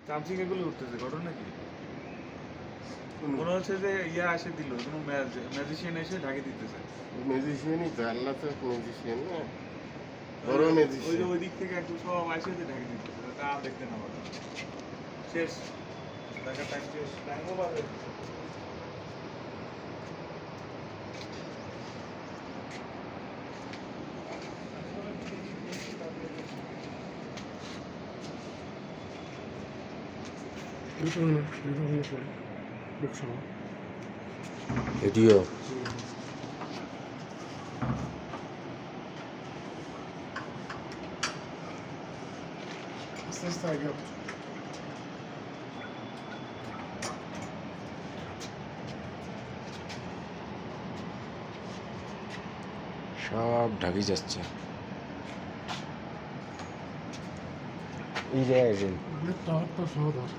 চামচিং এগুলো উঠতেছে, ঘটনা কি? মনে হচ্ছে যে ইয়া এসে দিল, কোনো ম্যাজিশিয়ান এসে ঢাকে দিতেছে। ম্যাজিশিয়ানই তো, আল্লাহ তো ম্যাজিশিয়ান না, বড় ওই যে ম্যাজিশিয়ান। ওই দিক থেকে একটু সব আসে যে ঢাকে দিতেছে, তা দেখতে না পারো। শেষ, দেখা টাইম শেষ, টাইমও পাবে। ভিডিও আস্তে আস্তে আগে সব ঢাকি যাচ্ছে। এই জায়গায় টাওয়ারটা সহ ধর